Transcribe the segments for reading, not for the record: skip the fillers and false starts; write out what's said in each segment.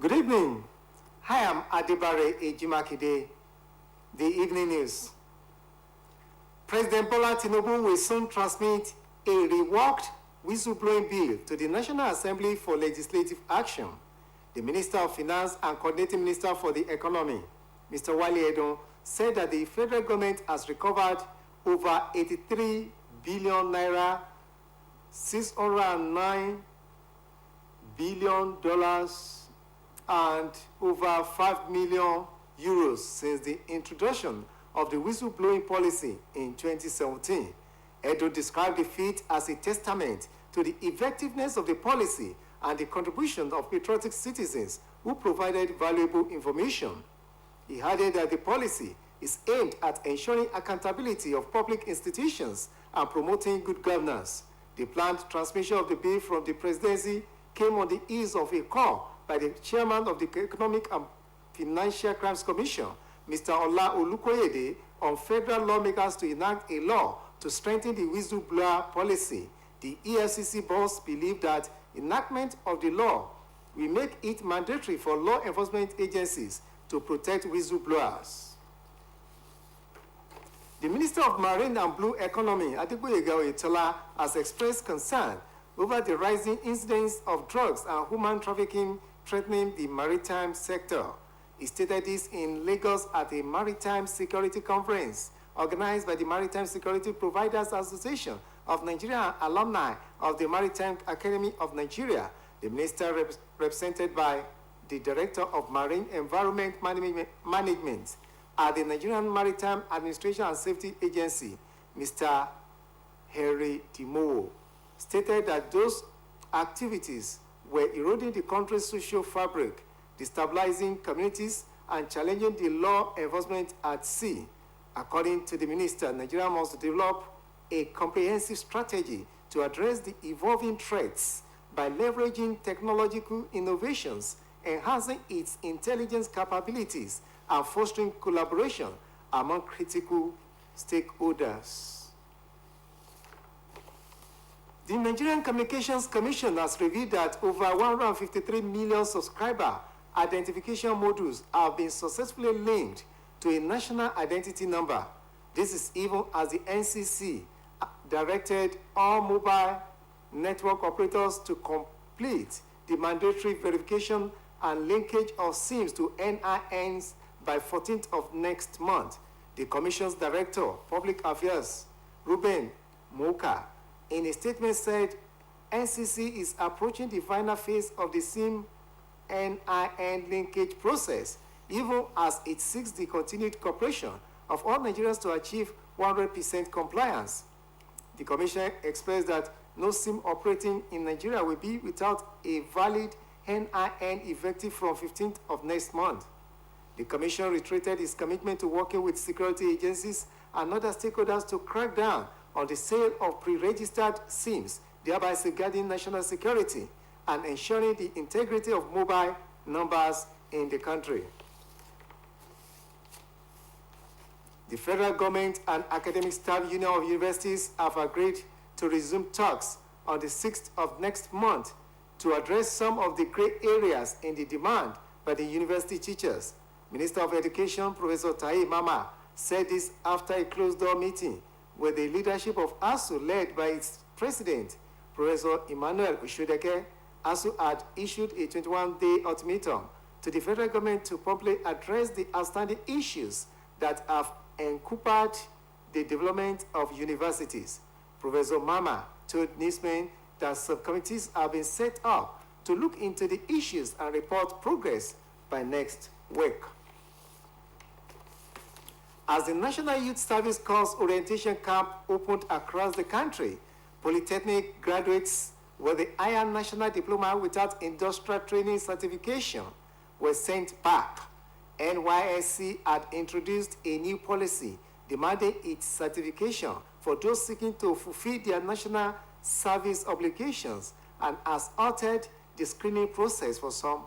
Good evening. I am Adebare Ejimakide, the evening news. President Bola Tinubu will soon transmit a reworked whistleblowing bill to the National Assembly for legislative action. The Minister of Finance and Coordinating Minister for the Economy, Mr. Wale Edun, said that the federal government has recovered over 83 billion naira, $609 billion, and over 5 million euros since the introduction of the whistleblowing policy in 2017. Edo described the feat as a testament to the effectiveness of the policy and the contribution of patriotic citizens who provided valuable information. He added that the policy is aimed at ensuring accountability of public institutions and promoting good governance. The planned transmission of the bill from the presidency came on the ease of a call by the chairman of the Economic and Financial Crimes Commission, Mr. Ola Olukoyede, on federal lawmakers to enact a law to strengthen the whistleblower policy. The EFCC boss believed that enactment of the law will make it mandatory for law enforcement agencies to protect whistleblowers. The Minister of Marine and Blue Economy, Adeleke Oyetola, has expressed concern over the rising incidence of drugs and human trafficking threatening the maritime sector. He stated this in Lagos at a maritime security conference organized by the Maritime Security Providers Association of Nigeria and alumni of the Maritime Academy of Nigeria. The minister, represented by the Director of Marine Environment Management at the Nigerian Maritime Administration and Safety Agency, Mr. Harry Timo, stated that those activities were eroding the country's social fabric, destabilizing communities, and challenging the law enforcement at sea. According to the minister, Nigeria must develop a comprehensive strategy to address the evolving threats by leveraging technological innovations, enhancing its intelligence capabilities, and fostering collaboration among critical stakeholders. The Nigerian Communications Commission has revealed that over 153 million subscriber identification modules have been successfully linked to a national identity number. This is even as the NCC directed all mobile network operators to complete the mandatory verification and linkage of SIMs to NINs by 14th of next month. The Commission's Director, Public Affairs, Ruben Moka, in a statement said NCC is approaching the final phase of the SIM NIN linkage process, even as it seeks the continued cooperation of all Nigerians to achieve 100% compliance. The Commission expressed that no SIM operating in Nigeria will be without a valid NIN effective from 15th of next month. The Commission reiterated its commitment to working with security agencies and other stakeholders to crack down on the sale of pre-registered SIMs, thereby safeguarding national security and ensuring the integrity of mobile numbers in the country. The federal government and Academic Staff Union of Universities have agreed to resume talks on the 6th of next month to address some of the gray areas in the demand by the university teachers. Minister of Education, Professor Tai Mama, said this after a closed-door meeting with the leadership of ASU led by its president, Professor Emmanuel Osodeke. ASU had issued a 21-day ultimatum to the federal government to promptly address the outstanding issues that have encumbered the development of universities. Professor Mama told newsmen that subcommittees have been set up to look into the issues and report progress by next week. As the National Youth Service Corps orientation camp opened across the country, Polytechnic graduates with the higher national diploma without industrial training certification were sent back. NYSC had introduced a new policy demanding its certification for those seeking to fulfill their national service obligations and has altered the screening process for some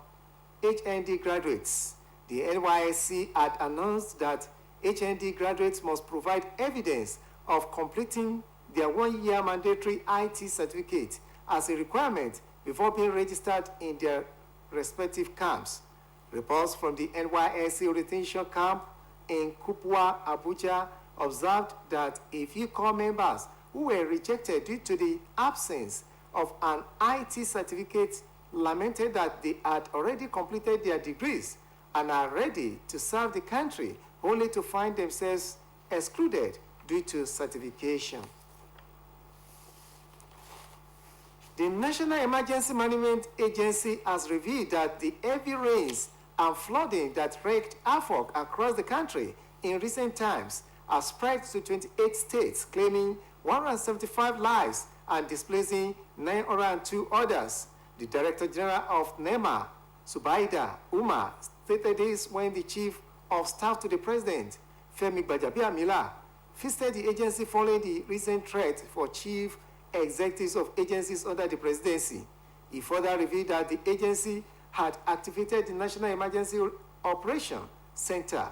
HND graduates. The NYSC had announced that HND graduates must provide evidence of completing their one-year mandatory IT certificate as a requirement before being registered in their respective camps. Reports from the NYSC retention camp in Kupwa, Abuja, observed that a few core members who were rejected due to the absence of an IT certificate lamented that they had already completed their degrees and are ready to serve the country, only to find themselves excluded due to certification. The National Emergency Management Agency has revealed that the heavy rains and flooding that wreaked havoc across the country in recent times has spread to 28 states, claiming 175 lives and displacing 902 others. The Director General of NEMA, Subaida Umar, stated this when the Chief of Staff to the President, Femi Gbajabiamila, visited the agency following the recent threat for chief executives of agencies under the presidency. He further revealed that the agency had activated the National Emergency Operation Center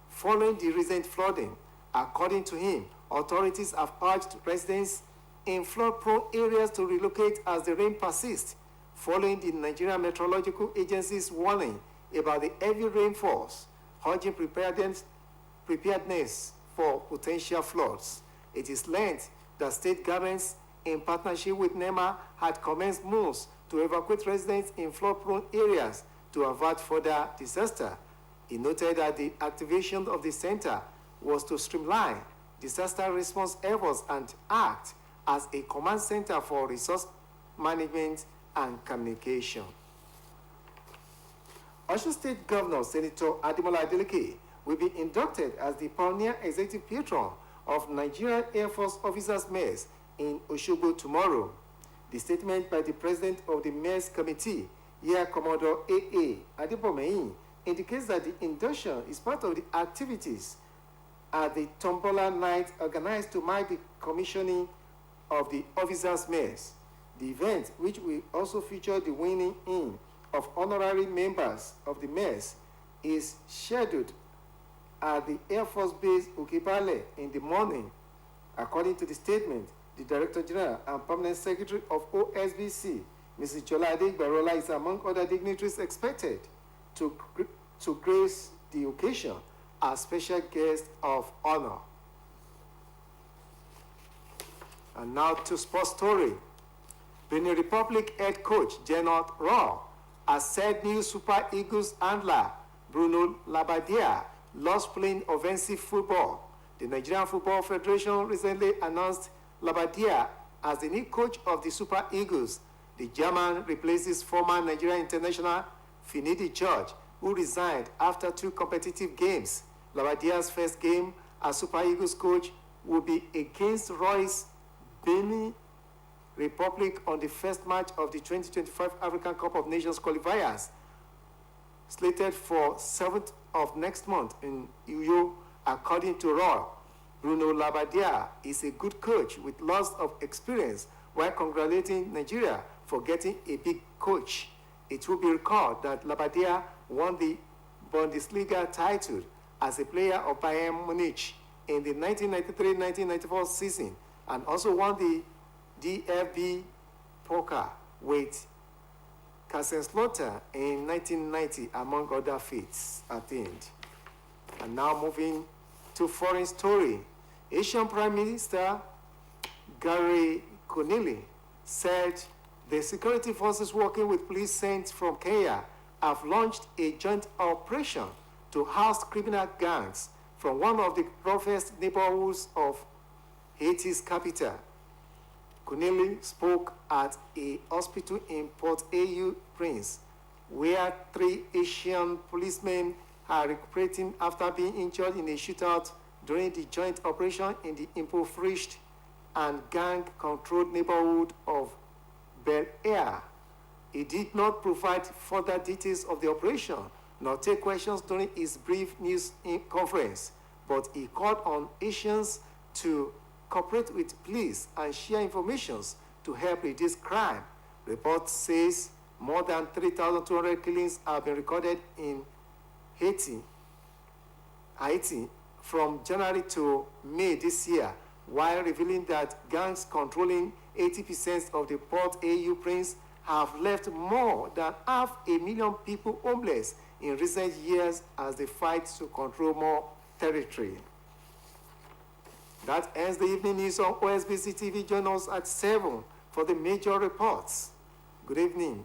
following the recent flooding. According to him, authorities have urged residents in flood-prone areas to relocate as the rain persists, following the Nigerian Meteorological Agency's warning about the heavy rainfalls, urging preparedness for potential floods. It is learned that state governments, in partnership with NEMA, had commenced moves to evacuate residents in flood-prone areas to avert further disaster. He noted that the activation of the center was to streamline disaster response efforts and act as a command center for resource management and communication. Osun State Governor Senator Ademola Adeleke will be inducted as the pioneer executive patron of Nigerian Air Force Officers Mess in Osogbo tomorrow. The statement by the president of the Mess Committee, Air Commodore A.A. Adebomehin, indicates that the induction is part of the activities at the Tombola Night organized to mark the commissioning of the Officers Mess. The event, which will also feature the winning in of honorary members of the mess, is scheduled at the Air Force Base Okebale in the morning. According to the statement, the Director General and Permanent Secretary of OSBC, Mrs. Jolade Barola, is among other dignitaries expected to grace the occasion as special guest of honor. And now to sports story. Benin Republic head coach Gernot Raw has said new Super Eagles handler Bruno Labbadia loves playing offensive football. The Nigerian Football Federation recently announced Labbadia as the new coach of the Super Eagles. The German replaces former Nigerian international Finidi George, who resigned after 2 competitive games. Labbadia's first game as Super Eagles coach will be against Roy's Benin Republic on the first match of the 2025 African Cup of Nations qualifiers, slated for 7th of next month in Uyo. According to Raw, Bruno Labbadia is a good coach with lots of experience, while congratulating Nigeria for getting a big coach. It will be recalled that Labbadia won the Bundesliga title as a player of Bayern Munich in the 1993-1994 season, and also won the DFB Pokal with Kaiserslautern in 1990, among other feats attained. And now moving to foreign story. Asian Prime Minister Gary Conilly said the security forces working with police sent from Kenya have launched a joint operation to house criminal gangs from one of the roughest neighborhoods of Haiti's capital. Conilly spoke at a hospital in Port-au-Prince, where 3 Asian policemen are recuperating after being injured in a shootout during the joint operation in the impoverished and gang-controlled neighborhood of Bel Air. He did not provide further details of the operation, nor take questions during his brief news conference, but he called on Asians to cooperate with police and share information to help reduce crime. Report says more than 3,200 killings have been recorded in Haiti from January to May this year, while revealing that gangs controlling 80% of the Port-au-Prince have left more than 500,000 people homeless in recent years as they fight to control more territory. That ends the evening news on OSBC TV. Join us at 7 for the major reports. Good evening.